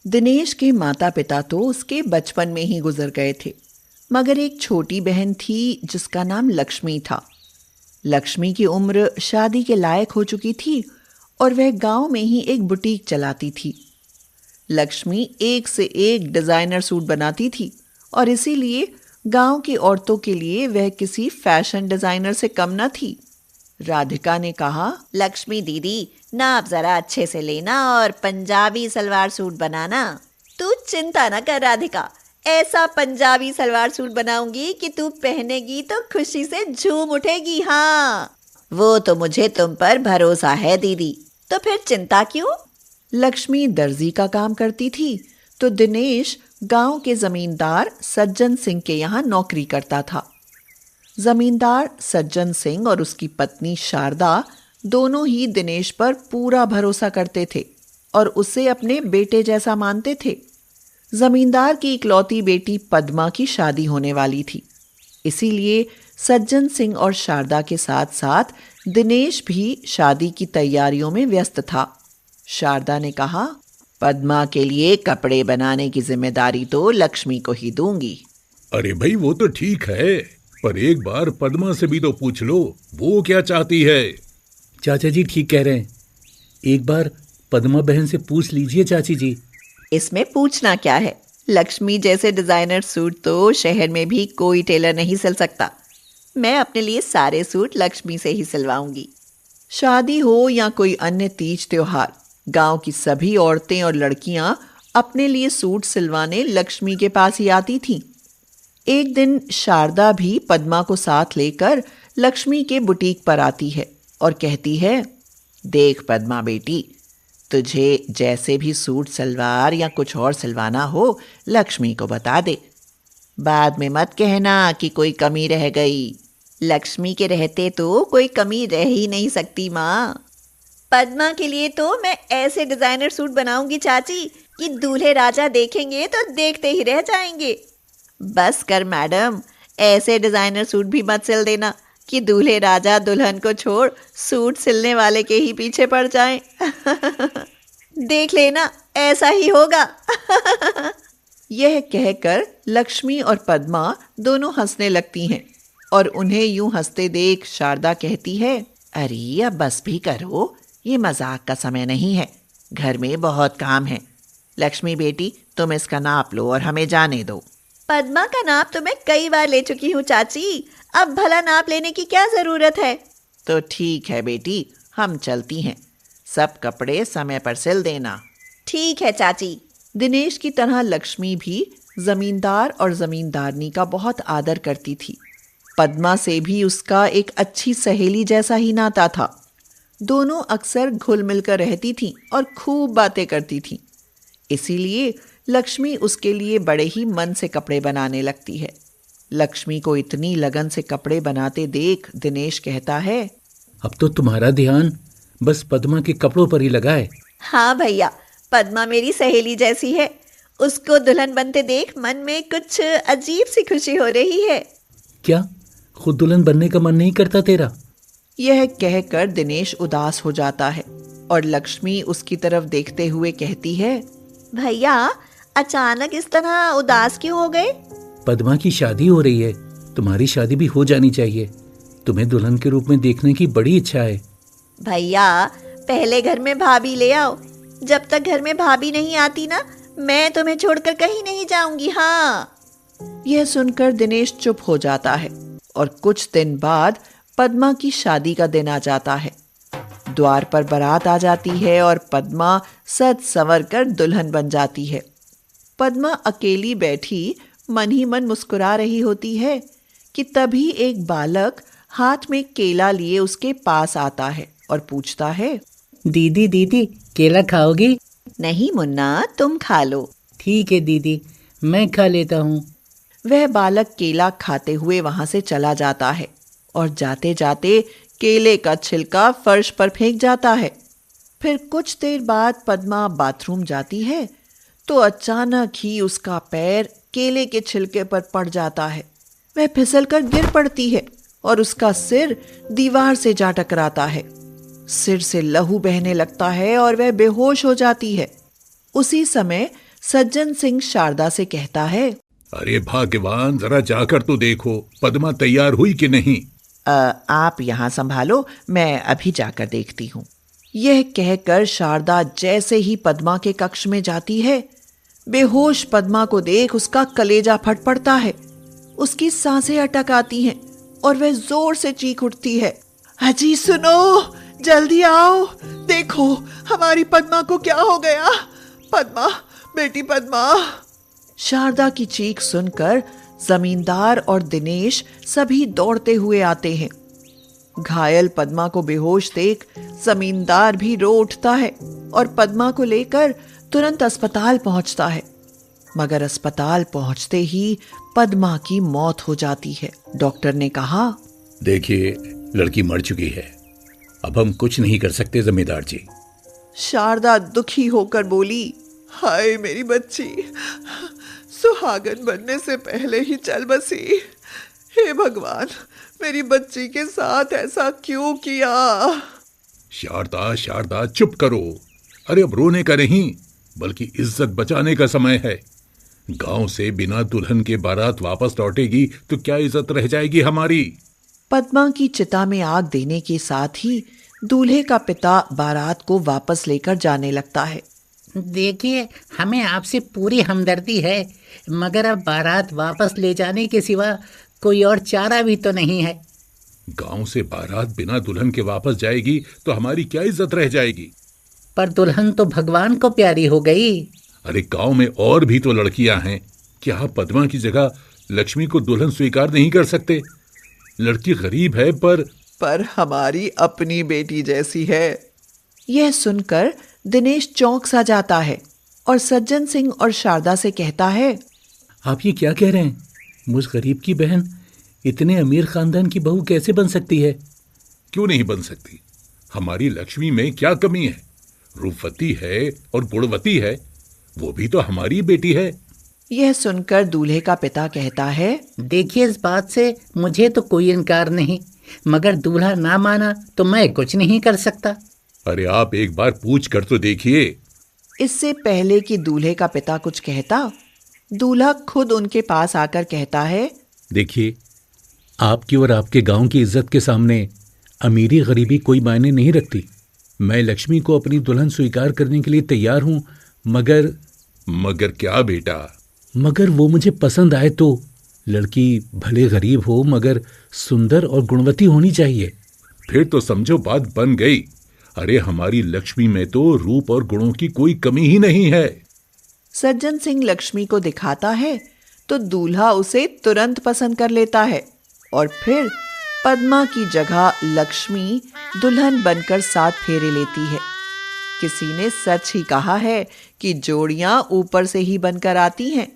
दिनेश के माता पिता तो उसके बचपन में ही गुजर गए थे, मगर एक छोटी बहन थी जिसका नाम लक्ष्मी था। लक्ष्मी की उम्र शादी के लायक हो चुकी थी और वह गांव में ही एक बुटीक चलाती थी। लक्ष्मी एक से एक डिजाइनर सूट बनाती थी और इसीलिए गांव की औरतों के लिए वह किसी फैशन डिजाइनर से कम न थी। राधिका ने कहा, लक्ष्मी दीदी, नाप जरा अच्छे से लेना और पंजाबी सलवार सूट बनाना। तू चिंता न कर राधिका, ऐसा पंजाबी सलवार सूट बनाऊंगी कि तू पहनेगी तो खुशी से झूम उठेगी। हाँ, वो तो मुझे तुम पर भरोसा है दीदी, तो फिर चिंता क्यों? लक्ष्मी दर्जी का काम करती थी तो दिनेश गांव के जमींदार सज्जन सिंह के यहाँ नौकरी करता था। जमींदार सज्जन सिंह और उसकी पत्नी शारदा दोनों ही दिनेश पर पूरा भरोसा करते थे और उसे अपने बेटे जैसा मानते थे। जमींदार की इकलौती बेटी पद्मा की शादी होने वाली थी, इसीलिए सज्जन सिंह और शारदा के साथ साथ दिनेश भी शादी की तैयारियों में व्यस्त था। शारदा ने कहा, पद्मा के लिए कपड़े बनाने की जिम्मेदारी तो लक्ष्मी को ही दूंगी। अरे भाई, वो तो ठीक है, पर एक बार पद्मा से भी तो पूछ लो वो क्या चाहती है। चाचा जी ठीक कह रहे हैं, एक बार पद्मा बहन से पूछ लीजिए चाची जी। इसमें पूछना क्या है, लक्ष्मी जैसे डिजाइनर सूट तो शहर में भी कोई टेलर नहीं सिल सकता। मैं अपने लिए सारे सूट लक्ष्मी से ही सिलवाऊंगी। शादी हो या कोई अन्य तीज त्योहार, गांव की सभी औरतें और लड़कियां अपने लिए सूट सिलवाने लक्ष्मी के पास ही आती थीं। एक दिन शारदा भी पद्मा को साथ लेकर लक्ष्मी के बुटीक पर आती है और कहती है, देख पद्मा बेटी, तुझे जैसे भी सूट सलवार या कुछ और सिलवाना हो लक्ष्मी को बता दे। बाद में मत कहना कि कोई कमी रह गई। लक्ष्मी के रहते तो कोई कमी रह ही नहीं सकती माँ। पद्मा के लिए तो मैं ऐसे डिजाइनर सूट बनाऊंगी चाची कि दूल्हे राजा देखेंगे तो देखते ही रह जाएंगे। बस कर मैडम, ऐसे डिजाइनर सूट भी मत सिल देना कि दूल्हे राजा दुल्हन को छोड़ सूट सिलने वाले के ही पीछे पड़ जाएं। देख लेना, ऐसा ही होगा। यह कहकर लक्ष्मी और पद्मा दोनों हंसने लगती हैं और उन्हें यूं हंसते देख शारदा कहती है, अरे अब बस भी करो, ये मजाक का समय नहीं है, घर में बहुत काम है। लक्ष्मी बेटी, तुम इसका नाप लो और हमें जाने दो। पद्मा का नाप तो मैं कई बार ले चुकी हूँ चाची, अब भला नाप लेने की क्या जरूरत है? तो ठीक है बेटी, हम चलती हैं, सब कपड़े समय पर सिल देना। ठीक है चाची। दिनेश की तरह लक्ष्मी भी जमींदार और जमींदारनी का बहुत आदर करती थी। पद्मा से भी उसका एक अच्छी सहेली जैसा ही नाता था। दोनों अक्सर घुल मिलकर रहती थीं और खूब बातें करती थीं। इसीलिए लक्ष्मी उसके लिए बड़े ही मन से कपड़े बनाने लगती है। लक्ष्मी को इतनी लगन से कपड़े बनाते देख दिनेश कहता है, अब तो तुम्हारा ध्यान बस पद्मा के कपड़ों पर ही लगा है। हाँ भैया, पद्मा मेरी सहेली जैसी है, उसको दुल्हन बनते देख मन में कुछ अजीब सी खुशी हो रही है। क्या खुद दुल्हन बनने का मन नहीं करता तेरा? यह कहकर दिनेश उदास हो जाता है और लक्ष्मी उसकी तरफ देखते हुए कहती है, भैया अचानक इस तरह उदास क्यों हो गए? पद्मा की शादी हो रही है, तुम्हारी शादी भी हो जानी चाहिए। तुम्हें दुल्हन के रूप में देखने की बड़ी इच्छा है। भैया पहले घर में भाभी ले आओ, जब तक घर में भाभी नहीं आती ना, मैं तुम्हें छोड़कर कहीं नहीं जाऊंगी। हाँ। यह सुनकर दिनेश चुप हो जाता है और कुछ दिन बाद पद्मा की शादी का दिन आ जाता है। द्वार पर बारात आ जाती है और पद्मा सज संवर कर दुल्हन बन जाती है। पद्मा अकेली बैठी मन ही मन मुस्कुरा रही होती है कि तभी एक बालक हाथ में केला लिए उसके पास आता है और पूछता है, दीदी दीदी केला खाओगी? नहीं मुन्ना, तुम खा लो। ठीक है दीदी, मैं खा लेता हूँ। वह बालक केला खाते हुए वहां से चला जाता है और जाते जाते केले का छिलका फर्श पर फेंक जाता है। फिर कुछ देर बाद पद्मा बाथरूम जाती है तो अचानक ही उसका पैर केले के छिलके पर पड़ जाता है। वह फिसलकर गिर पड़ती है और उसका सिर दीवार से जा टकराता है। सिर से लहू बहने लगता है और वह बेहोश हो जाती है। उसी समय सज्जन सिंह शारदा से कहता है, अरे भाग्यवान, जरा जाकर तो देखो पद्मा तैयार हुई कि नहीं। आप यहाँ संभालो, मैं अभी जाकर देखती हूँ। यह कहकर शारदा जैसे ही पद्मा के कक्ष में जाती है, बेहोश पद्मा को देख उसका कलेजा फट पड़ता है। उसकी सांसें अटक आती हैं और वह जोर से चीख उठती है, अजी सुनो, जल्दी आओ, देखो हमारी पद्मा को क्या हो गया। पद्मा, बेटी पद्मा। शारदा की चीख सुनकर जमींदार और दिनेश सभी दौड़ते हुए आते हैं। घायल पद्मा को बेहोश देख जमींदार भी रो उठता है और पद्मा को लेकर तुरंत अस्पताल पहुंचता है, मगर अस्पताल पहुंचते ही पद्मा की मौत हो जाती है। डॉक्टर ने कहा, देखिए, लड़की मर चुकी है, अब हम कुछ नहीं कर सकते जमींदार जी। शारदा दुखी होकर बोली, हाय मेरी बच्ची, सुहागन बनने से पहले ही चल बसी। हे भगवान, मेरी बच्ची के साथ ऐसा क्यों किया। शारदा, शारदा चुप करो। अरे अब रोने का नहीं, बल्कि इज्जत बचाने का समय है। गांव से बिना दुल्हन के बारात वापस लौटेगी तो क्या इज्जत रह जाएगी हमारी। पद्मा की चिता में आग देने के साथ ही दूल्हे का पिता बारात को वापस लेकर जाने लगता है। देखिए, हमें आपसे पूरी हमदर्दी है, मगर अब बारात वापस ले जाने के सिवा कोई और चारा भी तो नहीं है। गांव से बारात बिना दुल्हन के वापस जाएगी तो हमारी क्या इज्जत रह जाएगी। पर दुल्हन तो भगवान को प्यारी हो गई। अरे गांव में और भी तो लड़कियां हैं, क्या आप पद्मा की जगह लक्ष्मी को दुल्हन स्वीकार नहीं कर सकते। लड़की गरीब है पर हमारी अपनी बेटी जैसी है। यह सुनकर दिनेश चौंक सा जाता है और सज्जन सिंह और शारदा से कहता है, आप ये क्या कह रहे हैं? मुझ गरीब की बहन इतने अमीर खानदान की बहू कैसे बन सकती है? क्यों नहीं बन सकती? हमारी लक्ष्मी में क्या कमी है? रूपवती है और गुणवती है, वो भी तो हमारी बेटी है। यह सुनकर दूल्हे का पिता कहता है, देखिए, इस बात से मुझे तो कोई इनकार नहीं, मगर दूल्हा ना माना तो मैं कुछ नहीं कर सकता। अरे आप एक बार पूछ कर तो देखिए। इससे पहले कि दूल्हे का पिता कुछ कहता, दूल्हा खुद उनके पास आकर कहता है, देखिए, आपकी और आपके गांव की इज्जत के सामने अमीरी गरीबी कोई मायने नहीं रखती। मैं लक्ष्मी को अपनी दुल्हन स्वीकार करने के लिए तैयार हूं, मगर क्या बेटा? मगर वो मुझे पसंद आए तो। लड़की भले गरीब हो मगर सुंदर और गुणवती होनी चाहिए। फिर तो समझो बात बन गई। अरे हमारी लक्ष्मी में तो रूप और गुणों की कोई कमी ही नहीं है। सज्जन सिंह लक्ष्मी को दिखाता है तो दूल्हा उसे तुरंत पसंद कर लेता है और फिर पद्मा की जगह लक्ष्मी दुल्हन बनकर 7 फेरे लेती है। किसी ने सच ही कहा है कि जोड़ियां ऊपर से ही बनकर आती हैं।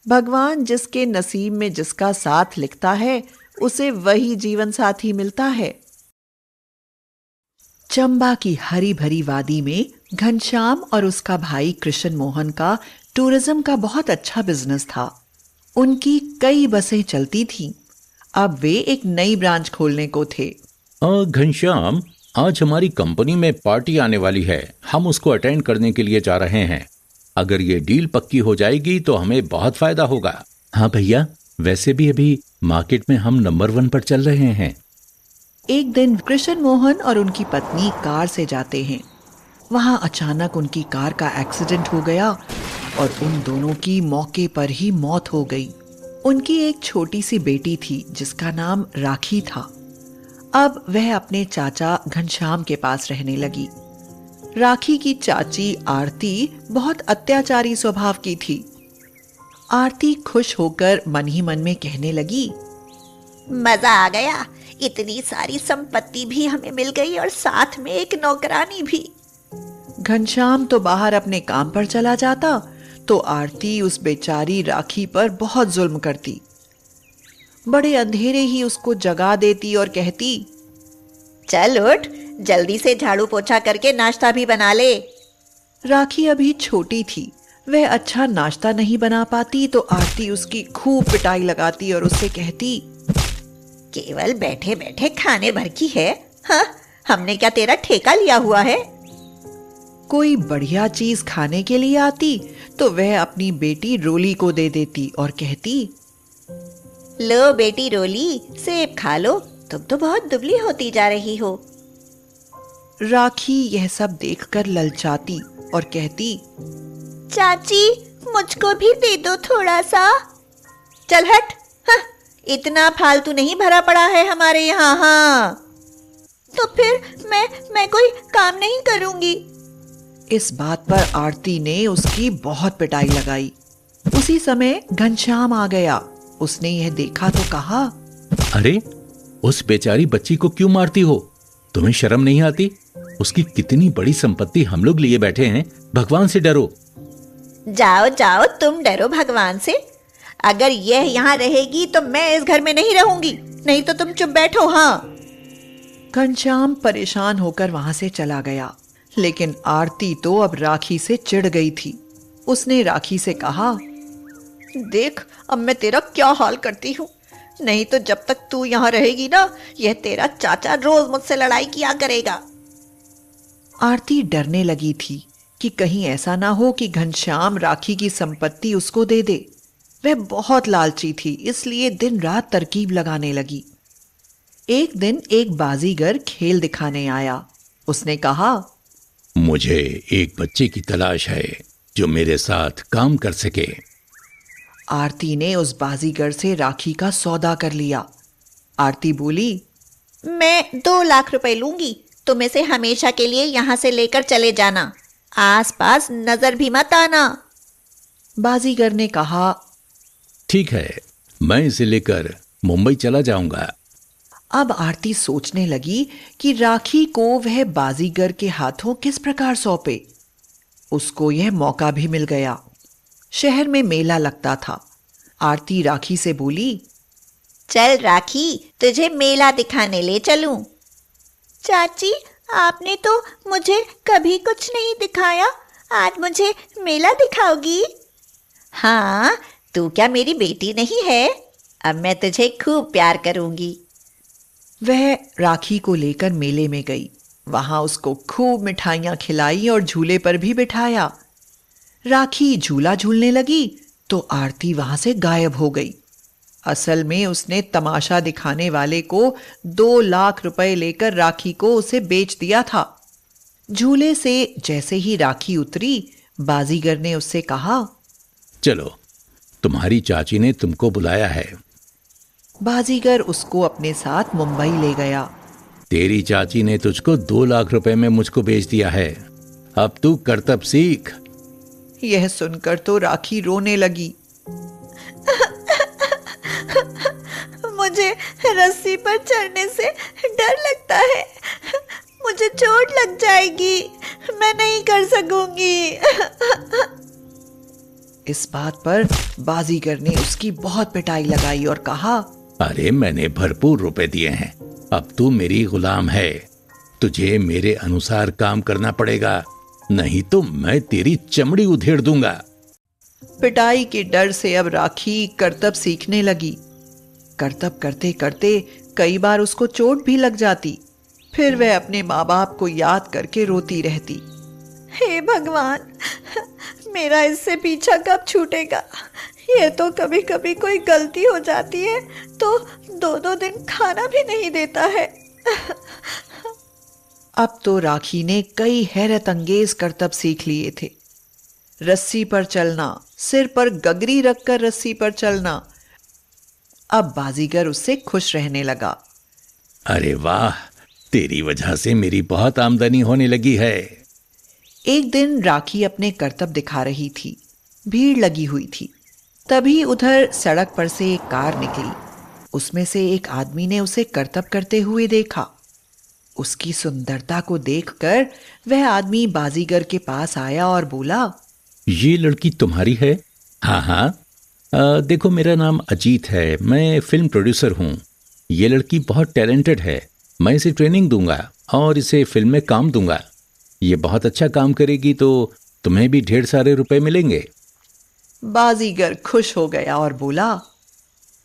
भगवान जिसके नसीब में जिसका साथ लिखता है, उसे वही जीवन साथी मिलता है। चंबा की हरी भरी वादी में घनश्याम और उसका भाई कृष्ण मोहन का टूरिज्म का बहुत अच्छा बिजनेस था। उनकी कई बसें चलती थीं। अब वे एक नई ब्रांच खोलने को थे। घनश्याम, आज हमारी कंपनी में पार्टी आने वाली है, हम उसको अटेंड करने के लिए जा रहे हैं। अगर ये डील पक्की हो जाएगी तो हमें बहुत फायदा होगा। हाँ भैया, वैसे भी अभी मार्केट में हम नंबर 1 पर चल रहे हैं। एक दिन कृष्ण मोहन और उनकी पत्नी कार से जाते हैं। वहां अचानक उनकी कार का एक्सीडेंट हो गया और उन दोनों की मौके पर ही मौत हो गई। उनकी एक छोटी सी बेटी थी जिसका नाम राखी था। अब वह अपने चाचा घनश्याम के पास रहने लगी। राखी की चाची आरती बहुत अत्याचारी स्वभाव की थी। आरती खुश होकर मन ही मन में कहने लगी, मजा आ गया, इतनी सारी संपत्ति भी हमें मिल गई और साथ में एक नौकरानी भी। घनश्याम तो बाहर अपने काम पर चला जाता तो आरती उस बेचारी राखी पर बहुत जुल्म करती। बड़े अंधेरे ही उसको जगा देती और कहती, चल उठ, जल्दी से झाड़ू पोछा करके नाश्ता भी बना ले। राखी अभी छोटी थी, वह अच्छा नाश्ता नहीं बना पाती तो आरती उसकी खूब पिटाई लगाती और उससे कहती, केवल बैठे बैठे खाने भर की है, हाँ, हमने क्या तेरा ठेका लिया हुआ है। कोई बढ़िया चीज खाने के लिए आती तो वह अपनी बेटी रोली को दे देती और कहती, लो बेटी रोली, सेब खा लो, तुम तो बहुत दुबली होती जा रही हो। राखी यह सब देखकर ललचाती और कहती, चाची मुझको भी दे दो थोड़ा सा। चल हट, हाँ, इतना फालतू नहीं भरा पड़ा है हमारे यहाँ। हाँ, तो फिर मैं कोई काम नहीं करूंगी। इस बात पर आरती ने उसकी बहुत पिटाई लगाई। उसी समय घनश्याम आ गया। उसने यह देखा तो कहा, अरे उस बेचारी बच्ची को क्यों मारती हो? तुम्हें शर्म नहीं आती? उसकी कितनी बड़ी संपत्ति हम लोग लिए बैठे हैं। भगवान से डरो। जाओ जाओ, तुम डरो भगवान से। अगर यह यहाँ रहेगी तो मैं इस घर में नहीं रहूंगी, नहीं तो तुम चुप बैठो। हाँ। घनश्याम परेशान होकर वहां से चला गया। लेकिन आरती तो अब राखी से चिढ़ गई थी। उसने राखी से कहा, देख अब मैं तेरा क्या हाल करती हूँ। नहीं तो जब तक तू यहाँ रहेगी ना, यह तेरा चाचा रोज मुझसे लड़ाई किया करेगा। आरती डरने लगी थी कि कहीं ऐसा ना हो कि घनश्याम राखी की संपत्ति उसको दे दे। वह बहुत लालची थी, इसलिए दिन रात तरकीब लगाने लगी। एक दिन एक बाजीगर खेल दिखाने आया। उसने कहा, मुझे एक बच्चे की तलाश है जो मेरे साथ काम कर सके। आरती ने उस बाजीगर से राखी का सौदा कर लिया। आरती बोली, मैं 2 लाख रुपए लूंगी, तुम इसे हमेशा के लिए यहाँ से लेकर चले जाना, आसपास नजर भी मत आना। बाजीगर ने कहा, ठीक है, मैं इसे लेकर मुंबई चला जाऊंगा। अब आरती सोचने लगी कि राखी को वह बाजीगर के हाथों किस प्रकार सौंपे। उसको यह मौका भी मिल गया। शहर में मेला लगता था। आरती राखी से बोली, चल राखी, तुझे मेला दिखाने ले चलूं। चाची, आपने तो मुझे कभी कुछ नहीं दिखाया, आज मुझे मेला दिखाओगी? हाँ, तू क्या मेरी बेटी नहीं है? अब मैं तुझे खूब प्यार करूंगी। वह राखी को लेकर मेले में गई। वहां उसको खूब मिठाइयां खिलाई और झूले पर भी बिठाया। राखी झूला झूलने लगी तो आरती वहां से गायब हो गई। असल में उसने तमाशा दिखाने वाले को 2 लाख रुपए लेकर राखी को उसे बेच दिया था। झूले से जैसे ही राखी उतरी, बाजीगर ने उससे कहा, चलो, तुम्हारी चाची ने तुमको बुलाया है। बाजीगर उसको अपने साथ मुंबई ले गया। तेरी चाची ने तुझको 2 लाख रुपए में मुझको बेच दिया है। अब तू करतब सीख। यह सुनकर तो राखी रोने लगी। मुझे रस्सी पर चढ़ने से डर लगता है, मुझे चोट लग जाएगी, मैं नहीं कर सकूंगी। इस बात पर बाजीगर ने उसकी बहुत पिटाई लगाई और कहा, अरे मैंने भरपूर रुपए दिए हैं, अब तू मेरी गुलाम है। तुझे मेरे अनुसार काम करना पड़ेगा, नहीं तो मैं तेरी चमड़ी उधेड़ दूंगा। पिटाई के डर से अब राखी करतब सीखने लगी। करतब करते करते कई बार उसको चोट भी लग जाती। फिर वह अपने माँ बाप को याद करके रोती रहती। हे भगवान, मेरा इससे पीछा कब छूटेगा? ये तो कभी कभी कोई गलती हो जाती है तो 2-2 दिन खाना भी नहीं देता है। अब तो राखी ने कई हैरत अंगेज करतब सीख लिए थे। रस्सी पर चलना, सिर पर गगरी रखकर रस्सी पर चलना। अब बाजीगर उससे खुश रहने लगा। अरे वाह, तेरी वजह से मेरी बहुत आमदनी होने लगी है। एक दिन राखी अपने करतब दिखा रही थी। भीड़ लगी हुई थी। तभी उधर सड़क पर से एक कार निकली। उसमें से एक आदमी ने उसे करतब करते हुए देखा। उसकी सुंदरता को देखकर वह आदमी बाजीगर के पास आया और बोला, ये लड़की तुम्हारी है? हाँ हाँ, देखो मेरा नाम अजीत है, मैं फिल्म प्रोड्यूसर हूँ। ये लड़की बहुत टैलेंटेड है, मैं इसे ट्रेनिंग दूंगा और इसे फिल्म में काम दूंगा। ये बहुत अच्छा काम करेगी तो तुम्हें भी ढेर सारे रुपए मिलेंगे। बाजीगर खुश हो गया और बोला,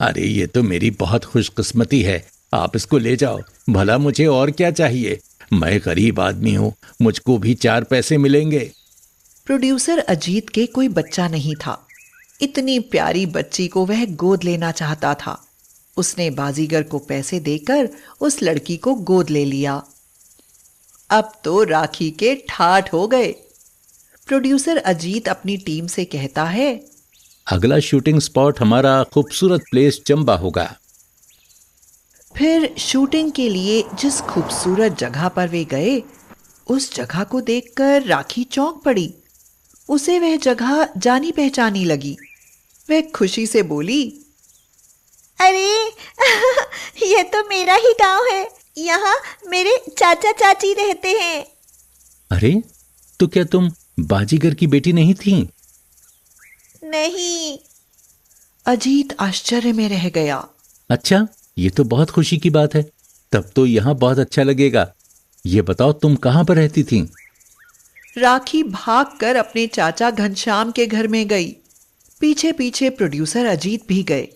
अरे ये तो मेरी बहुत खुशकिस्मती है, आप इसको ले जाओ, भला मुझे और क्या चाहिए। मैं गरीब आदमी हूं, मुझको भी 4 पैसे मिलेंगे। प्रोड्यूसर अजीत के कोई बच्चा नहीं था। इतनी प्यारी बच्ची को वह गोद लेना चाहता था। उसने बाजीगर को पैसे देकर उस लड़की को गोद ले लिया। अब तो राखी के ठाठ हो गए। प्रोड्यूसर अजीत अपनी टीम से कहता है, अगला शूटिंग स्पॉट हमारा खूबसूरत प्लेस चंबा होगा। फिर शूटिंग के लिए जिस खूबसूरत जगह पर वे गए, उस जगह को देखकर राखी चौंक पड़ी। उसे वह जगह जानी पहचानी लगी। वह खुशी से बोली, अरे ये तो मेरा ही गांव है। यहाँ मेरे चाचा चाची रहते हैं। अरे, तो क्या तुम बाजीगर की बेटी नहीं थी? नहीं। अजीत आश्चर्य में रह गया। अच्छा, ये तो बहुत खुशी की बात है। तब तो यहाँ बहुत अच्छा लगेगा। ये बताओ, तुम कहाँ पर रहती थी? राखी भागकर अपने चाचा घनश्याम के घर में गई। पीछे पीछे प्रोड्यूसर अजीत भी गए।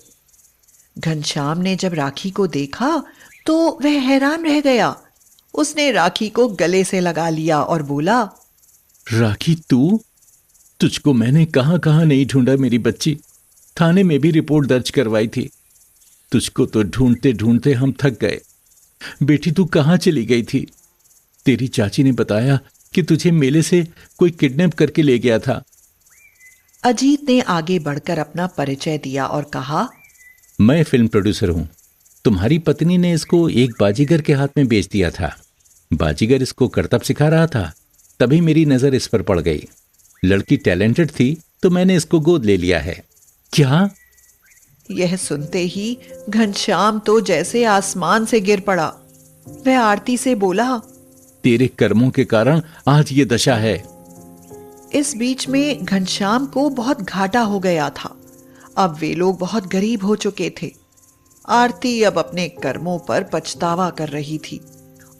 घनश्याम ने जब राखी को देखा तो वह हैरान रह गया। उसने राखी को गले से लगा लिया और बोला, राखी, तुझको मैंने कहाँ कहाँ नहीं ढूंढा मेरी बच्ची। थाने में भी रिपोर्ट दर्ज करवाई थी। तुझको तो ढूंढते ढूंढते हम थक गए। बेटी, तू कहाँ चली गई थी? तेरी चाची ने बताया कि तुझे मेले से कोई किडनैप करके ले गया था। अजीत ने आगे बढ़कर अपना परिचय दिया और कहा, मैं फिल्म प्रोड्यूसर हूं। तुम्हारी पत्नी ने इसको एक बाजीगर के हाथ में बेच दिया था। बाजीगर इसको करतब सिखा रहा था, तभी मेरी नजर इस पर पड़ गई। लड़की टैलेंटेड थी तो मैंने इसको गोद ले लिया है। क्या? यह सुनते ही घनश्याम तो जैसे आसमान से गिर पड़ा। वह आरती से बोला, तेरे कर्मों के कारण आज ये दशा है। इस बीच में घनश्याम को बहुत घाटा हो गया था। अब वे लोग बहुत गरीब हो चुके थे। आरती अब अपने कर्मों पर पछतावा कर रही थी।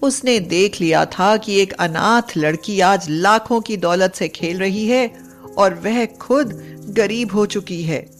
उसने देख लिया था कि एक अनाथ लड़की आज लाखों की दौलत से खेल रही है और वह खुद गरीब हो चुकी है।